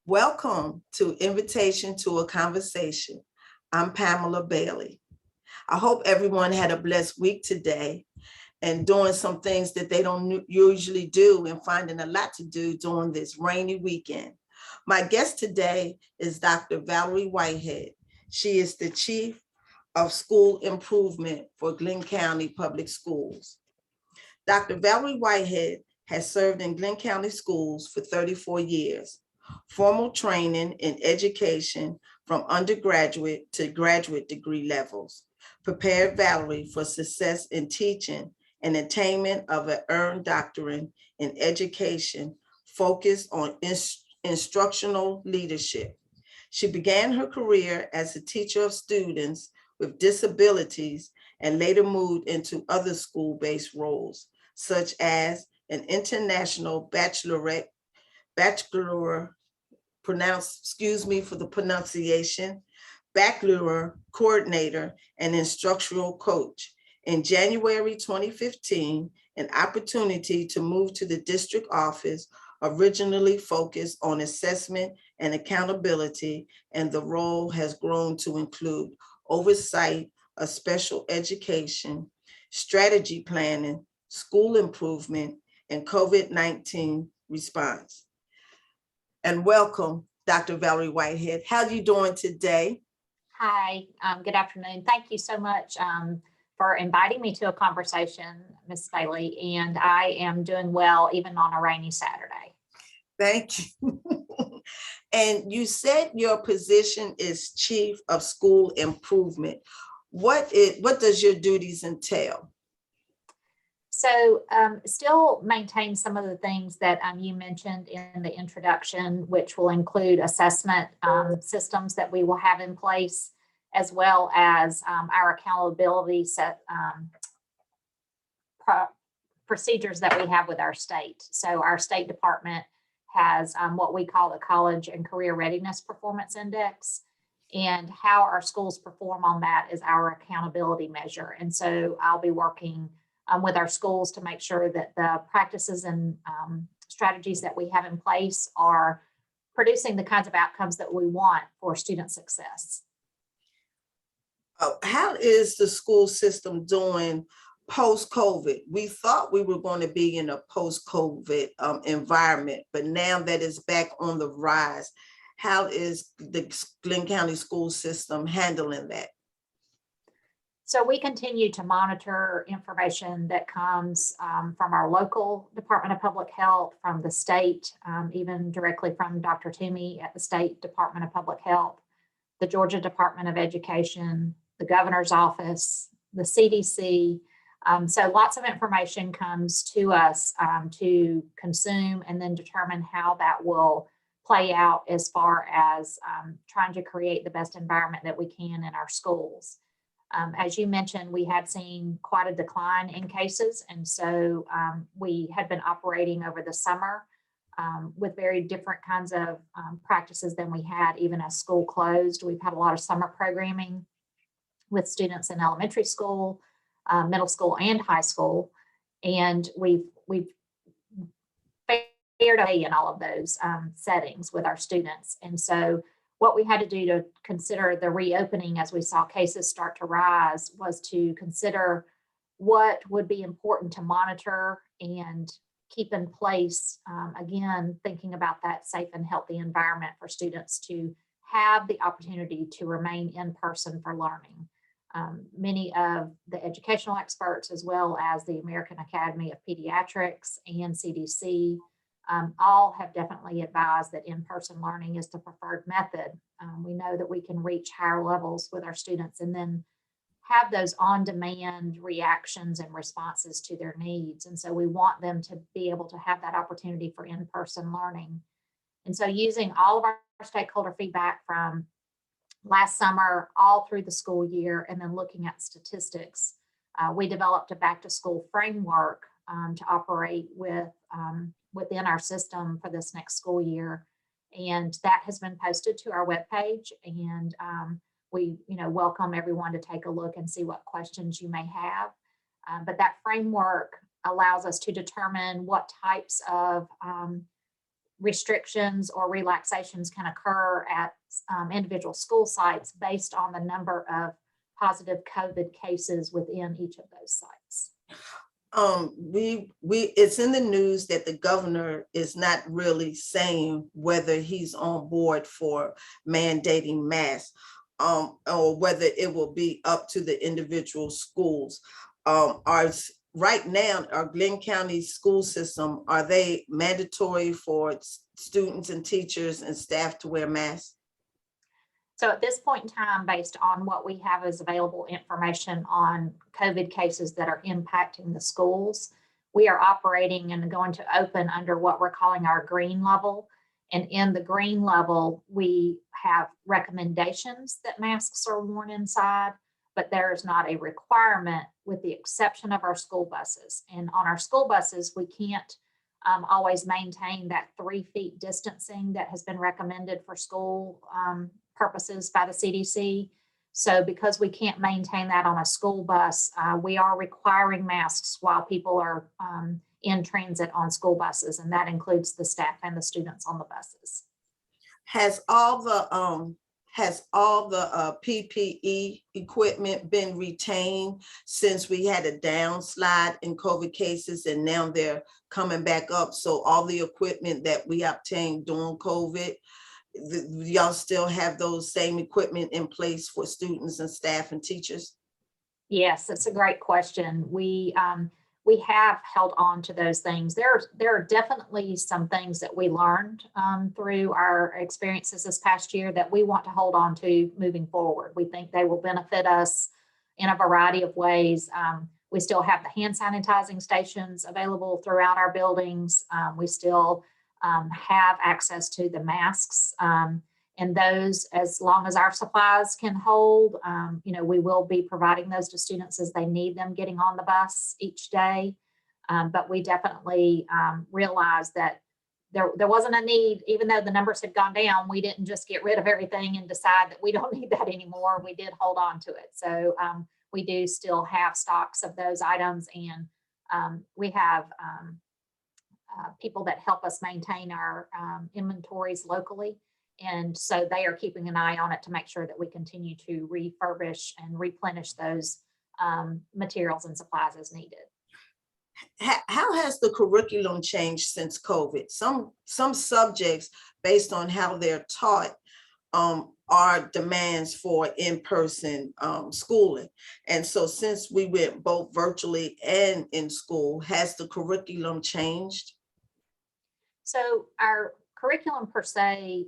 Welcome to Invitation to a Conversation. I'm Pamela Bailey. I hope everyone had a blessed week today and doing some things that they don't usually do and finding a lot to do during this rainy weekend. My guest today is Dr. Valerie Whithehead. She is the Chief of School Improvement for Glynn County Public Schools. Dr. Valerie Whithehead has served in Glynn County schools for 34 years. Formal training in education from undergraduate to graduate degree levels prepared Valerie for success in teaching and attainment of an earned doctorate in education focused on instructional leadership. She began her career as a teacher of students with disabilities and later moved into other school-based roles, such as an international bachelor, excuse me for the pronunciation, baccalaureate coordinator and instructional coach. In January 2015, an opportunity to move to the district office originally focused on assessment and accountability, and the role has grown to include oversight of special education, strategy planning, school improvement, and COVID-19 response. And welcome, Dr. Valerie Whithehead. How are you doing today? Hi, good afternoon. Thank you so much for inviting me to a conversation, Ms. Bailey, and I am doing well even on a rainy Saturday. Thank you. And you said your position is Chief of School Improvement. What does your duties entail? So still maintain some of the things that you mentioned in the introduction, which will include assessment systems that we will have in place, as well as our accountability procedures that we have with our state. So our state department has what we call the College and Career Readiness Performance Index, and how our schools perform on that is our accountability measure. And so I'll be working with our schools to make sure that the practices and strategies that we have in place are producing the kinds of outcomes that we want for student success. How is the school system doing post-COVID? We thought we were going to be in a post-COVID environment, but now that it's back on the rise, how is the Glynn County school system handling that? So we continue to monitor information that comes from our local Department of Public Health, from the state, even directly from Dr. Toomey at the State Department of Public Health, the Georgia Department of Education, the Governor's Office, the CDC. So lots of information comes to us to consume and then determine how that will play out as far as trying to create the best environment that we can in our schools. As you mentioned, we had seen quite a decline in cases, and so we had been operating over the summer with very different kinds of practices than we had even as school closed. We've had a lot of summer programming with students in elementary school, middle school, and high school, and we've fared away in all of those settings with our students. And so what we had to do to consider the reopening as we saw cases start to rise was to consider what would be important to monitor and keep in place, again, thinking about that safe and healthy environment for students to have the opportunity to remain in person for learning. Many of the educational experts, as well as the American Academy of Pediatrics and CDC, all have definitely advised that in-person learning is the preferred method. We know that we can reach higher levels with our students and then have those on-demand reactions and responses to their needs. And so we want them to be able to have that opportunity for in-person learning. And so using all of our stakeholder feedback from last summer all through the school year and then looking at statistics, we developed a back-to-school framework to operate with within our system for this next school year. And that has been posted to our webpage, and we welcome everyone to take a look and see what questions you may have. But that framework allows us to determine what types of restrictions or relaxations can occur at individual school sites based on the number of positive COVID cases within each of those sites. It's in the news that the governor is not really saying whether he's on board for mandating masks, or whether it will be up to the individual schools. Right now, our Glynn County school system, are they mandatory for students and teachers and staff to wear masks? So at this point in time, based on what we have as available information on COVID cases that are impacting the schools, we are operating and going to open under what we're calling our green level. And in the green level, we have recommendations that masks are worn inside, but there is not a requirement with the exception of our school buses. And on our school buses, we can't always maintain that 3 feet distancing that has been recommended for school purposes by the CDC. So because we can't maintain that on a school bus, we are requiring masks while people are in transit on school buses, and that includes the staff and the students on the buses. Has all the PPE equipment been retained since we had a downslide in COVID cases and now they're coming back up? So all the equipment that we obtained during COVID, y'all still have those same equipment in place for students and staff and teachers? Yes, that's a great question. We have held on to those things. There are definitely some things that we learned through our experiences this past year that we want to hold on to moving forward. We think they will benefit us in a variety of ways. We still have the hand sanitizing stations available throughout our buildings. We still have access to the masks. And those, as long as our supplies can hold, we will be providing those to students as they need them getting on the bus each day. But we definitely realized that there wasn't a need, even though the numbers had gone down, we didn't just get rid of everything and decide that we don't need that anymore. We did hold on to it. So we do still have stocks of those items, and we have people that help us maintain our inventories locally. And so they are keeping an eye on it to make sure that we continue to refurbish and replenish those materials and supplies as needed. How has the curriculum changed since COVID? Some subjects, based on how they're taught, are demands for in-person schooling. And so since we went both virtually and in school, has the curriculum changed? So our curriculum per se,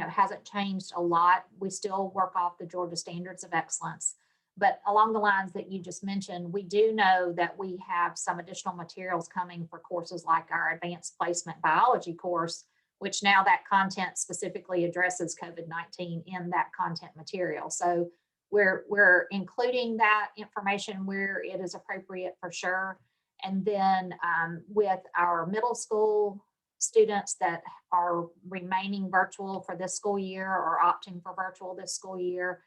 hasn't changed a lot. We still work off the Georgia Standards of Excellence, but along the lines that you just mentioned, we do know that we have some additional materials coming for courses like our Advanced Placement Biology course, which now that content specifically addresses COVID-19 in that content material. So we're including that information where it is appropriate for sure. And then with our middle school students that are remaining virtual for this school year or opting for virtual this school year,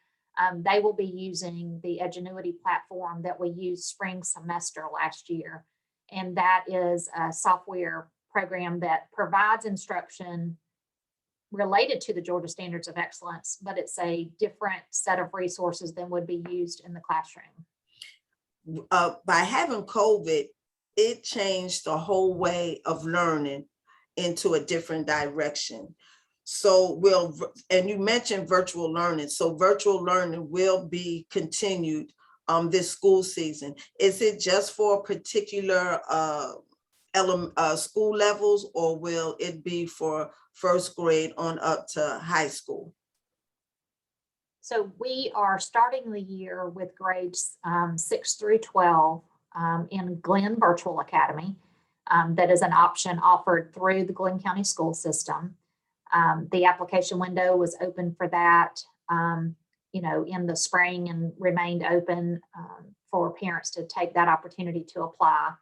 they will be using the Edgenuity platform that we used spring semester last year. And that is a software program that provides instruction related to the Georgia Standards of Excellence, but it's a different set of resources than would be used in the classroom. By having COVID, it changed the whole way of learning into a different direction. So and you mentioned virtual learning. So virtual learning will be continued this school season. Is it just for particular school levels, or will it be for first grade on up to high school? So we are starting the year with grades 6 through 12 in Glynn Virtual Academy. That is an option offered through the Glynn County school system. The application window was open for that, in the spring, and remained open for parents to take that opportunity to apply.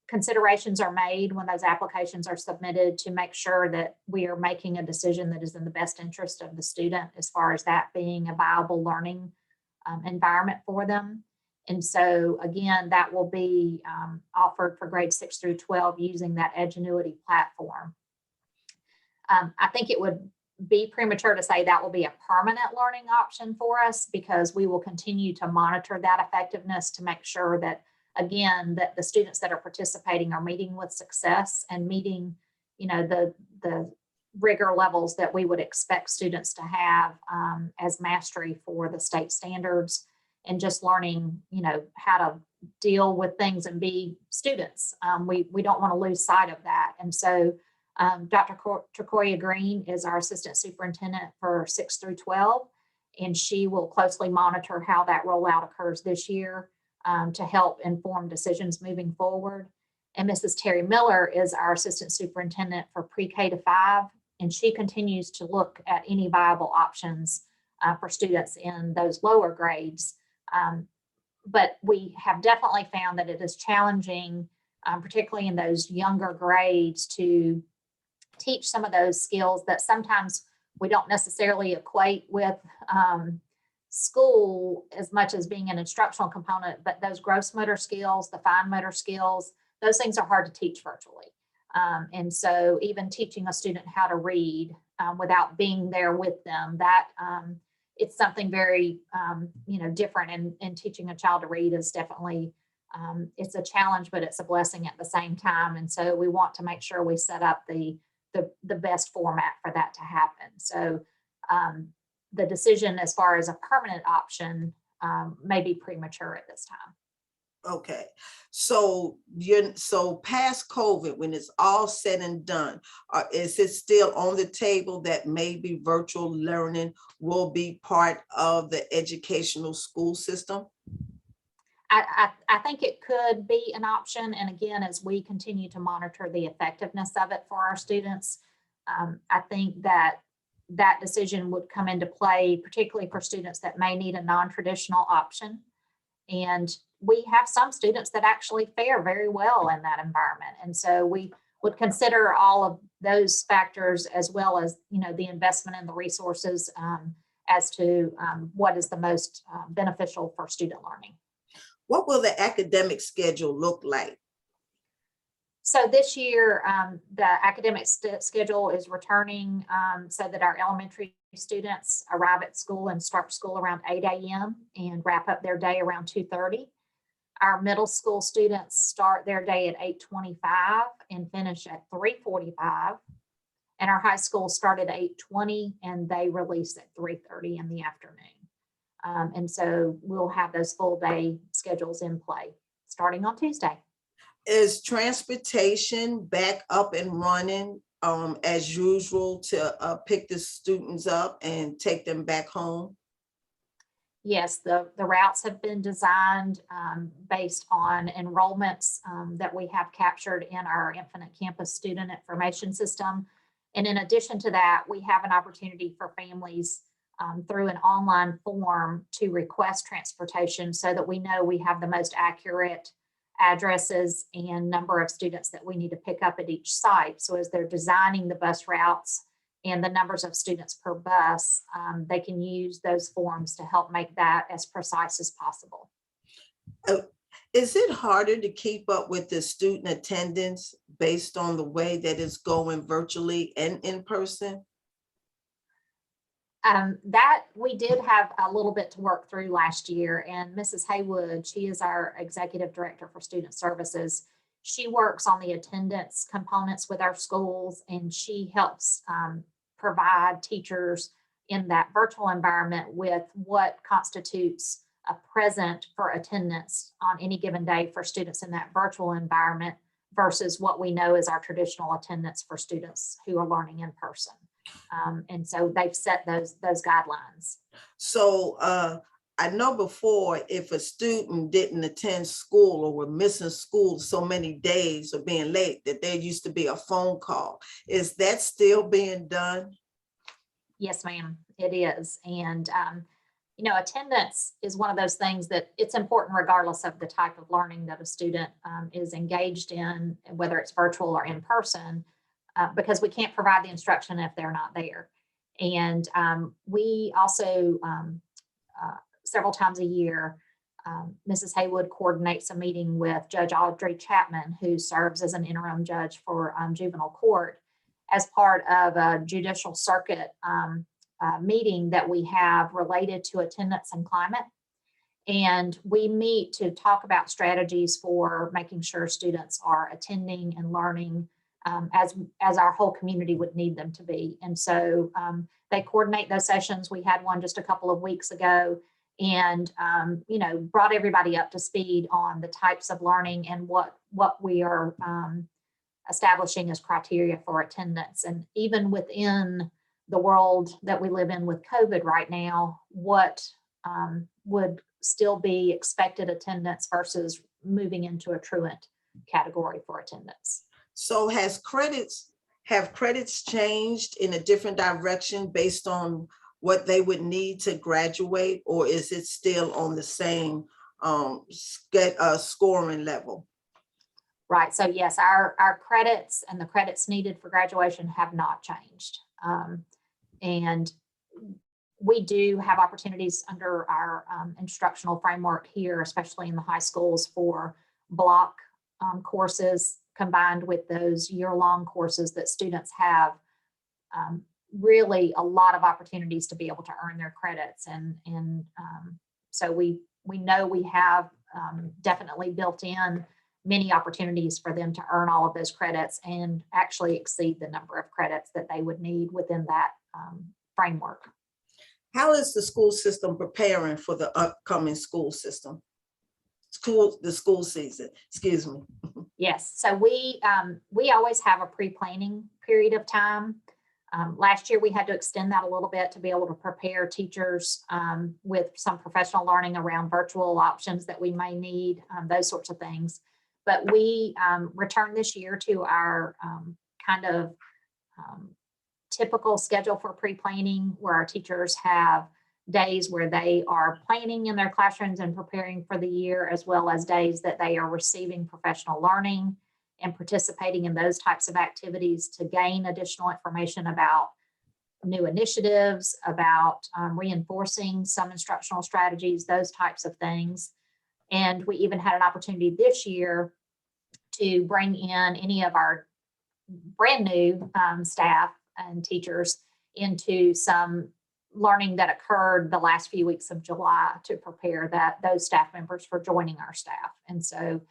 Considerations are made when those applications are submitted to make sure that we are making a decision that is in the best interest of the student, as far as that being a viable learning environment for them. And so again, that will be offered for grades 6 through 12 using that Edgenuity platform. I think it would be premature to say that will be a permanent learning option for us, because we will continue to monitor that effectiveness to make sure that, again, that the students that are participating are meeting with success and meeting, the rigor levels that we would expect students to have as mastery for the state standards, and just learning, how to deal with things and be students. We don't want to lose sight of that. And so Dr. Turcoya Green is our assistant superintendent for 6 through 12, and she will closely monitor how that rollout occurs this year to help inform decisions moving forward. And Mrs. Terry Miller is our assistant superintendent for pre-K to 5, and she continues to look at any viable options for students in those lower grades. But we have definitely found that it is challenging, particularly in those younger grades, to teach some of those skills that sometimes we don't necessarily equate with school as much as being an instructional component, but those gross motor skills, the fine motor skills, those things are hard to teach virtually. And so even teaching a student how to read without being there with them, that it's something very, different. And teaching a child to read is definitely, it's a challenge, but it's a blessing at the same time. And so we want to make sure we set up the best format for that to happen. So the decision as far as a permanent option may be premature at this time. Okay, so past COVID, when it's all said and done, is it still on the table that maybe virtual learning will be part of the educational school system? I think it could be an option. And again, as we continue to monitor the effectiveness of it for our students, I think that decision would come into play, particularly for students that may need a non-traditional option. And we have some students that actually fare very well in that environment. And so we would consider all of those factors, as well as, the investment in the resources as to what is the most beneficial for student learning. What will the academic schedule look like? So this year, the academic schedule is returning so that our elementary students arrive at school and start school around 8 a.m. and wrap up their day around 2:30. Our middle school students start their day at 8:25 and finish at 3:45. And our high school start at 8:20 and they release at 3:30 in the afternoon. And so we'll have those full day schedules in play starting on Tuesday. Is transportation back up and running as usual to pick the students up and take them back home? Yes, the routes have been designed based on enrollments that we have captured in our Infinite Campus student information system. And in addition to that, we have an opportunity for families through an online form to request transportation so that we know we have the most accurate addresses and number of students that we need to pick up at each site. So as they're designing the bus routes and the numbers of students per bus, they can use those forms to help make that as precise as possible. Is it harder to keep up with the student attendance based on the way that it's going virtually and in person? That we did have a little bit to work through last year, and Mrs. Haywood, she is our executive director for student services. She works on the attendance components with our schools, and she helps provide teachers in that virtual environment with what constitutes a present for attendance on any given day for students in that virtual environment versus what we know is our traditional attendance for students who are learning in person. And so they've set those guidelines. So I know before, if a student didn't attend school or were missing school so many days or being late, that there used to be a phone call. Is that still being done? Yes, ma'am, it is. And, attendance is one of those things that it's important regardless of the type of learning that a student is engaged in, whether it's virtual or in person, because we can't provide the instruction if they're not there. And we also, several times a year, Mrs. Haywood coordinates a meeting with Judge Audrey Chapman, who serves as an interim judge for juvenile court, as part of a judicial circuit meeting that we have related to attendance and climate. And we meet to talk about strategies for making sure students are attending and learning as our whole community would need them to be. And so they coordinate those sessions. We had one just a couple of weeks ago, and brought everybody up to speed on the types of learning and what we are establishing as criteria for attendance. And even within the world that we live in with COVID right now, what would still be expected attendance versus moving into a truant category for attendance. So have credits changed in a different direction based on what they would need to graduate, or is it still on the same scoring level? Right. So yes, our credits and the credits needed for graduation have not changed. And we do have opportunities under our instructional framework here, especially in the high schools, for block courses combined with those year-long courses that students have. Really a lot of opportunities to be able to earn their credits. And so we know we have definitely built in many opportunities for them to earn all of those credits and actually exceed the number of credits that they would need within that framework. How is the school system preparing for the upcoming school season? Excuse me. Yes, so we always have a pre-planning period of time. Last year, we had to extend that a little bit to be able to prepare teachers with some professional learning around virtual options that we may need, those sorts of things. But we returned this year to our kind of typical schedule for pre-planning, where our teachers have days where they are planning in their classrooms and preparing for the year, as well as days that they are receiving professional learning and participating in those types of activities to gain additional information about new initiatives, about reinforcing some instructional strategies, those types of things. And we even had an opportunity this year to bring in any of our brand new staff and teachers into some learning that occurred the last few weeks of July to prepare those staff members for joining our staff. And so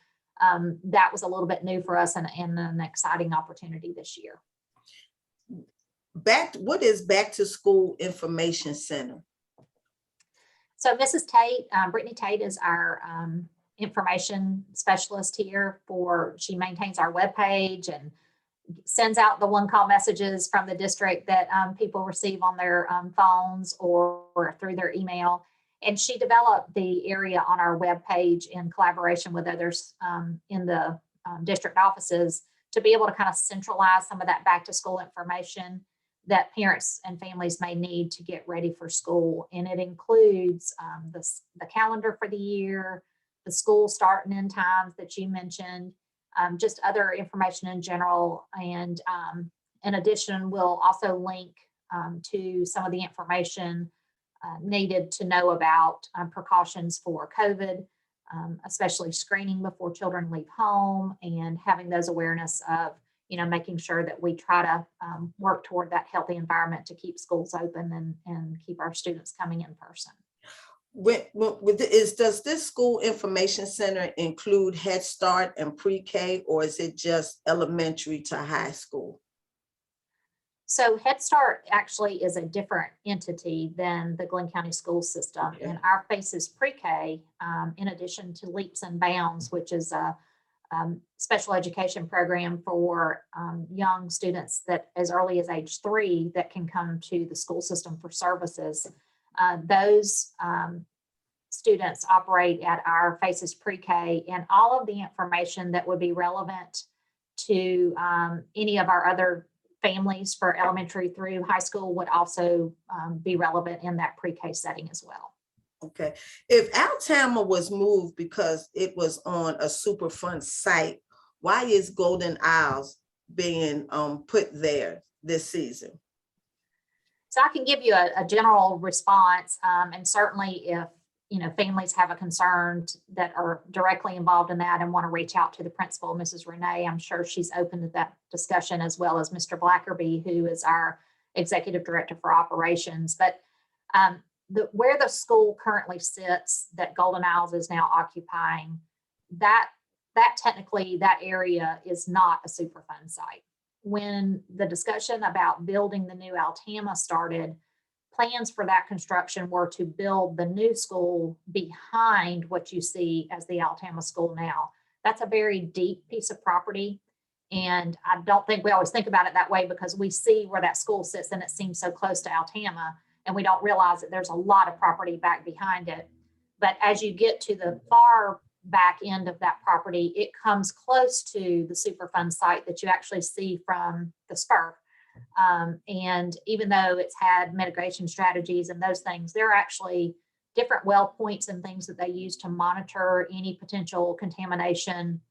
that was a little bit new for us and an exciting opportunity this year. What is Back to School Information Center? So Mrs. Tate, Brittany Tate is our information specialist here. She maintains our webpage and sends out the one-call messages from the district that people receive on their phones or through their email. And she developed the area on our webpage in collaboration with others in the district offices to be able to kind of centralize some of that back to school information that parents and families may need to get ready for school. And it includes the calendar for the year, the school start and end times that you mentioned, just other information in general. And in addition, we'll also link to some of the information needed to know about precautions for COVID, especially screening before children leave home and having those awareness of, making sure that we try to work toward that healthy environment to keep schools open and keep our students coming in person. Does this school information center include Head Start and pre-K, or is it just elementary to high school? So Head Start actually is a different entity than the Glynn County school system. Okay. And our FACES pre-K, in addition to Leaps and Bounds, which is a special education program for young students that as early as age 3 that can come to the school system for services. Those students operate at our FACES pre-K, and all of the information that would be relevant to any of our other families for elementary through high school would also be relevant in that pre-K setting as well. Okay. If Altamont was moved because it was on a Superfund site, why is Golden Isles being put there this season? So I can give you a general response, and certainly if families have a concern that are directly involved in that and want to reach out to the principal, Mrs. Renee, I'm sure she's open to that discussion, as well as Mr. Blackerby, who is our executive director for operations. But where the school currently sits, that Golden Isles is now occupying, that technically that area is not a Superfund site. When the discussion about building the new Altama started, plans for that construction were to build the new school behind what you see as the Altama school now. That's a very deep piece of property. And I don't think we always think about it that way, because we see where that school sits and it seems so close to Altama, and we don't realize that there's a lot of property back behind it. But as you get to the far back end of that property, it comes close to the Superfund site that you actually see from the spur. And even though it's had mitigation strategies and those things, there are actually different well points and things that they use to monitor any potential contamination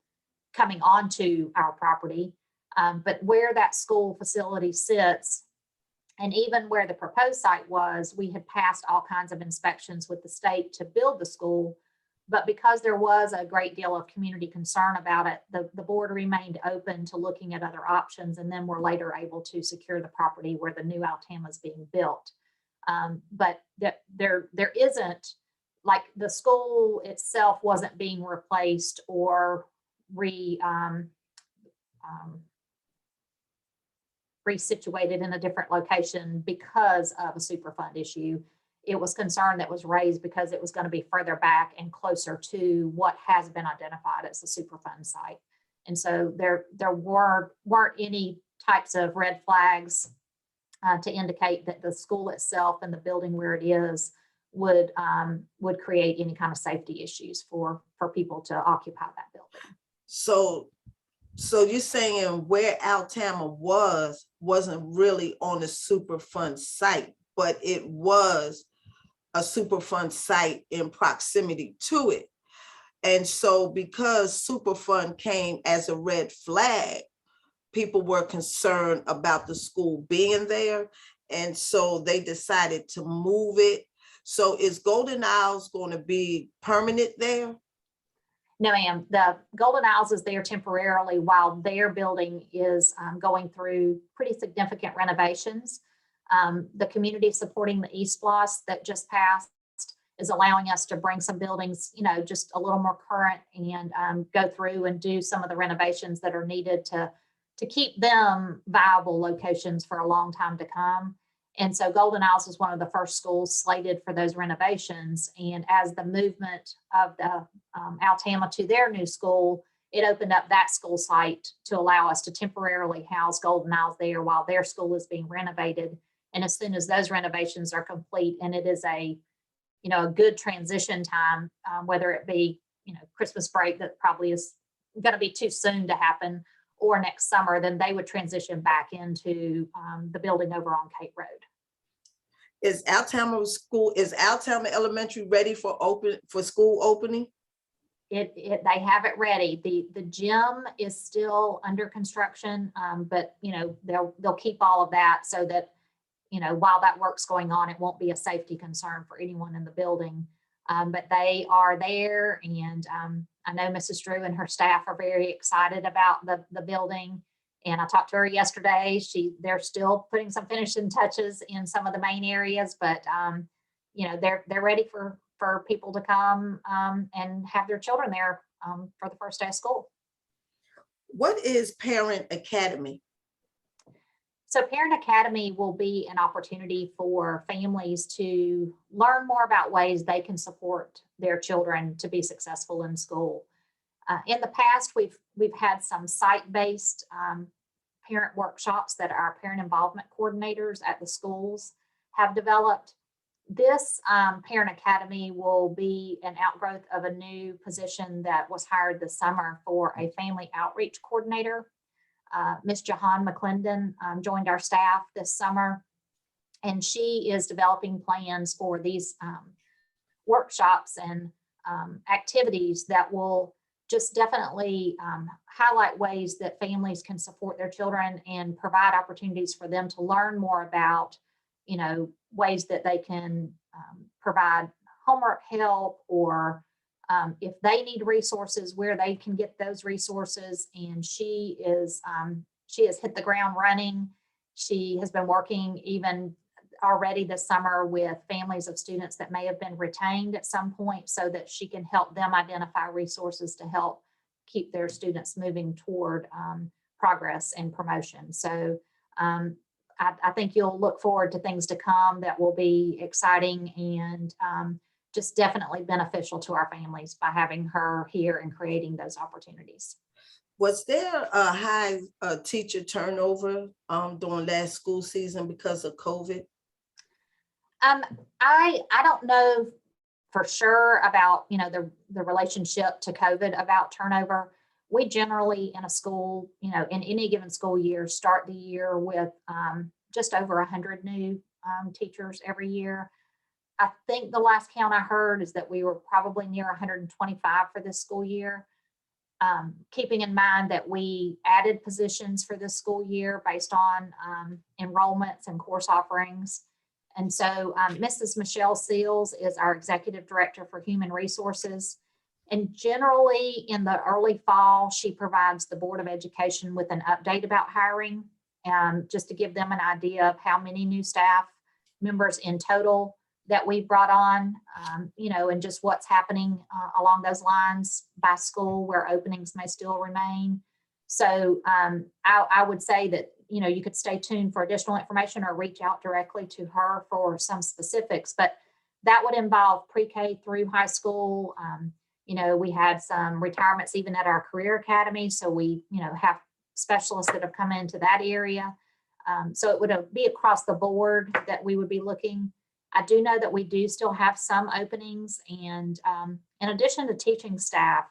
coming onto our property. But where that school facility sits, and even where the proposed site was, we had passed all kinds of inspections with the state to build the school. But because there was a great deal of community concern about it, the board remained open to looking at other options, and then were later able to secure the property where the new Altama is being built. But there isn't, like, the school itself wasn't being replaced or resituated in a different location because of a Superfund issue. It was concern that was raised because it was going to be further back and closer to what has been identified as the Superfund site. And so there weren't any types of red flags to indicate that the school itself and the building where it is would create any kind of safety issues for people to occupy that building. So you're saying where Altama wasn't really on the Superfund site, but it was a Superfund site in proximity to it. And so because Superfund came as a red flag, people were concerned about the school being there. And so they decided to move it. So is Golden Isles going to be permanent there? No, ma'am. The Golden Isles is there temporarily while their building is going through pretty significant renovations. The community supporting the East Bloss that just passed is allowing us to bring some buildings, just a little more current, and go through and do some of the renovations that are needed to keep them viable locations for a long time to come. And so Golden Isles is one of the first schools slated for those renovations. And as the movement of the Altama to their new school, it opened up that school site to allow us to temporarily house Golden Isles there while their school is being renovated. And as soon as those renovations are complete, and it is a good transition time, whether it be, Christmas break, that probably is going to be too soon to happen, or next summer, then they would transition back into the building over on Cape Road. Is Altama Elementary ready for school opening? They have it ready. The gym is still under construction, but they'll keep all of that so that while that work's going on, it won't be a safety concern for anyone in the building. But they are there, and I know Mrs. Drew and her staff are very excited about the building. And I talked to her yesterday. They're still putting some finishing touches in some of the main areas, but they're ready for people to come and have their children there for the first day of school. What is Parent Academy? So Parent Academy will be an opportunity for families to learn more about ways they can support their children to be successful in school. In the past, we've had some site-based parent workshops that our parent involvement coordinators at the schools have developed. This Parent Academy will be an outgrowth of a new position that was hired this summer for a family outreach coordinator. Ms. Jahan McClendon joined our staff this summer, and she is developing plans for these workshops and activities that will just definitely highlight ways that families can support their children and provide opportunities for them to learn more about, ways that they can provide homework help, or if they need resources, where they can get those resources. And she has hit the ground running. She has been working even already this summer with families of students that may have been retained at some point, so that she can help them identify resources to help keep their students moving toward progress and promotion. So I think you'll look forward to things to come that will be exciting and just definitely beneficial to our families by having her here and creating those opportunities. Was there a high teacher turnover during last school season because of COVID? I don't know for sure about the relationship to COVID about turnover. We generally in a school, in any given school year, start the year with just over 100 new teachers every year. I think the last count I heard is that we were probably near 125 for this school year. Keeping in mind that we added positions for this school year based on enrollments and course offerings. And so Mrs. Michelle Seals is our Executive Director for Human Resources. And generally in the early fall, she provides the Board of Education with an update about hiring, just to give them an idea of how many new staff members in total that we've brought on, and just what's happening along those lines by school where openings may still remain. So I would say that, you could stay tuned for additional information or reach out directly to her for some specifics, but that would involve pre-K through high school. We had some retirements even at our career academy. So we, have specialists that have come into that area. So it would be across the board that we would be looking. I do know that we do still have some openings, and in addition to teaching staff,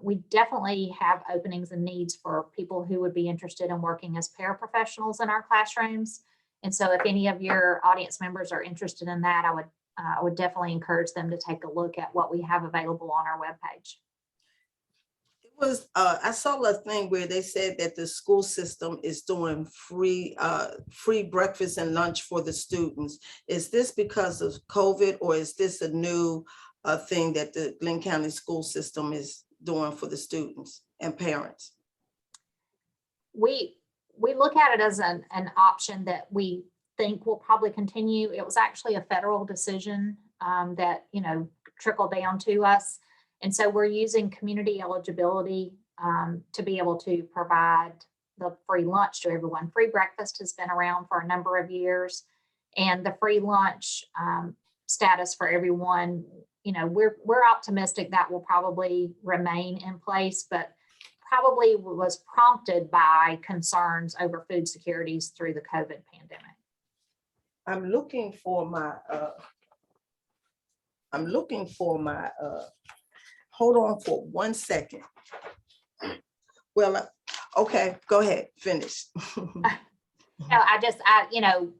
we definitely have openings and needs for people who would be interested in working as paraprofessionals in our classrooms. And so if any of your audience members are interested in that, I would definitely encourage them to take a look at what we have available on our webpage. I saw a thing where they said that the school system is doing free breakfast and lunch for the students. Is this because of COVID, or is this a new thing that the Glynn County school system is doing for the students and parents? We look at it as an option that we think will probably continue. It was actually a federal decision that trickled down to us. And so we're using community eligibility to be able to provide the free lunch to everyone. Free breakfast has been around for a number of years, and the free lunch status for everyone, we're optimistic that will probably remain in place, but probably was prompted by concerns over food securities through the COVID pandemic. I'm looking for my hold on for 1 second. Well, okay, go ahead, finish.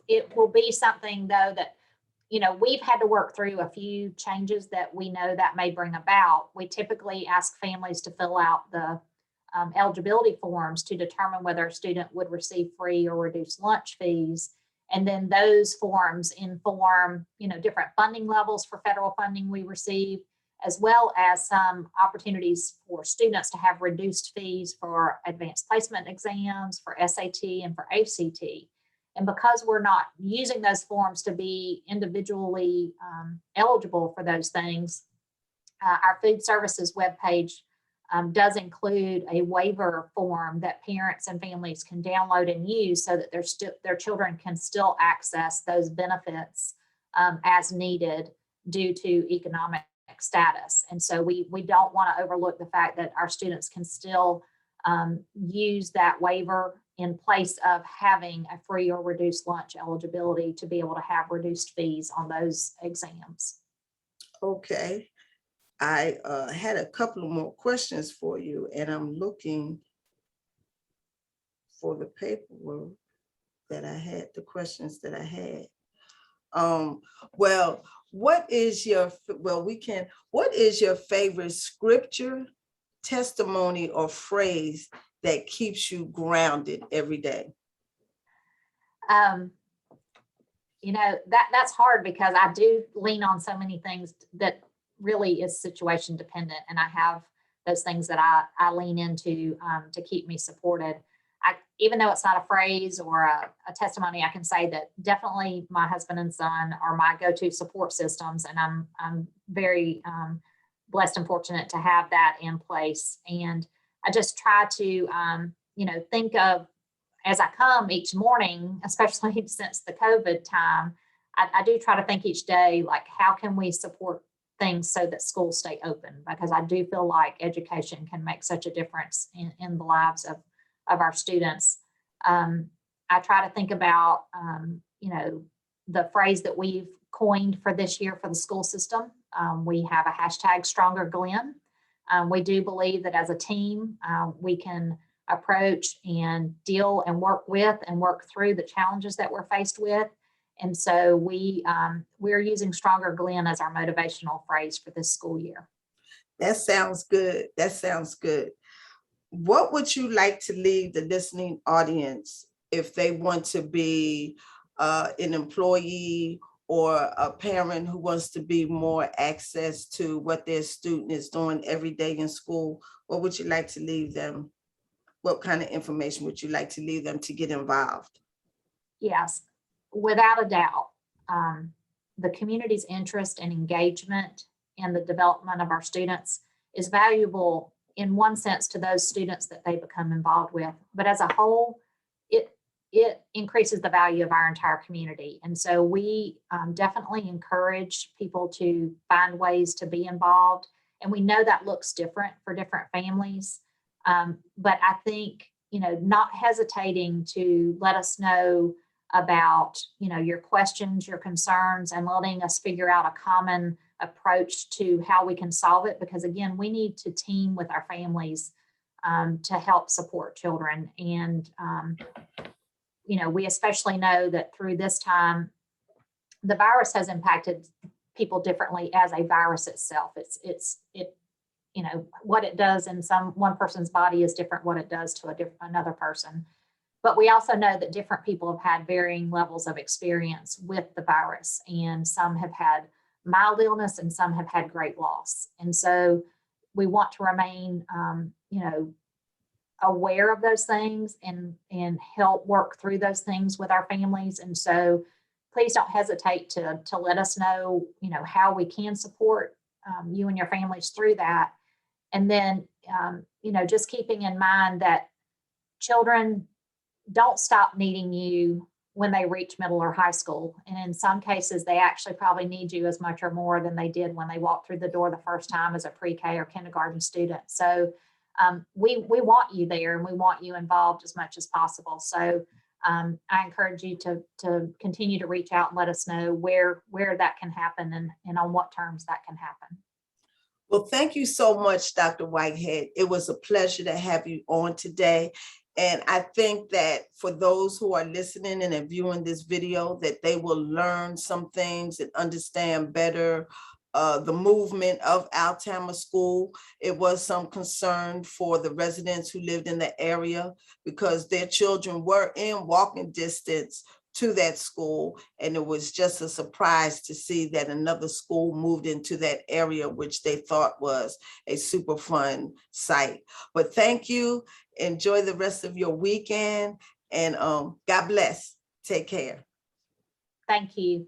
It will be something though that, we've had to work through a few changes that we know that may bring about. We typically ask families to fill out the eligibility forms to determine whether a student would receive free or reduced lunch fees. And then those forms inform, different funding levels for federal funding we receive, as well as some opportunities for students to have reduced fees for advanced placement exams, for SAT and for ACT. And because we're not using those forms to be individually eligible for those things, our food services webpage does include a waiver form that parents and families can download and use so that their children can still access those benefits as needed due to economic status. And so we don't want to overlook the fact that our students can still use that waiver in place of having a free or reduced lunch eligibility to be able to have reduced fees on those exams. Okay. I had a couple of more questions for you, and I'm looking for the paperwork that I had, the questions that I had. What is your favorite scripture, testimony, or phrase that keeps you grounded every day? You know, that's hard because I do lean on so many things that really is situation dependent. And I have those things that I lean into to keep me supported. Even though it's not a phrase or a testimony, I can say that definitely my husband and son are my go-to support systems. And I'm very blessed and fortunate to have that in place. And I just try to, you know, think of, as I come each morning, especially since the COVID time, I do try to think each day, like, how can we support things so that schools stay open? Because I do feel like education can make such a difference in the lives of our students. I try to think about, you know, the phrase that we've coined for this year for the school system. We have a hashtag Stronger Glynn. We do believe that as a team, we can approach and deal and work with and work through the challenges that we're faced with. And so we're using Stronger Glynn as our motivational phrase for this school year. That sounds good. That sounds good. What would you like to leave the listening audience if they want to be an employee or a parent who wants to be more access to what their student is doing every day in school? What would you like to leave them? What kind of information would you like to leave them to get involved? Yes, without a doubt, the community's interest and engagement in the development of our students is valuable in one sense to those students that they become involved with, but as a whole, it increases the value of our entire community. And so we definitely encourage people to find ways to be involved. And we know that looks different for different families. But I think, you know, not hesitating to let us know about, you know, your questions, your concerns, and letting us figure out a common approach to how we can solve it. Because again, we need to team with our families to help support children. And, you know, we especially know that through this time, the virus has impacted people differently as a virus itself. It you know, what it does in one person's body is different what it does to another person. But we also know that different people have had varying levels of experience with the virus, and some have had mild illness and some have had great loss. And so we want to remain, you know, aware of those things and help work through those things with our families. And so please don't hesitate to let us know, you know, how we can support you and your families through that. And then, you know, just keeping in mind that children don't stop needing you when they reach middle or high school. And in some cases, they actually probably need you as much or more than they did when they walked through the door the first time as a pre-K or kindergarten student. So we want you there and we want you involved as much as possible. So I encourage you to continue to reach out and let us know where that can happen and on what terms that can happen. Well, thank you so much, Dr. Whitehead. It was a pleasure to have you on today. And I think that for those who are listening and viewing this video, that they will learn some things and understand better the movement of Altama School. It was some concern for the residents who lived in the area because their children were in walking distance to that school. And it was just a surprise to see that another school moved into that area, which they thought was a super fun site. But thank you. Enjoy the rest of your weekend, and God bless. Take care. Thank you.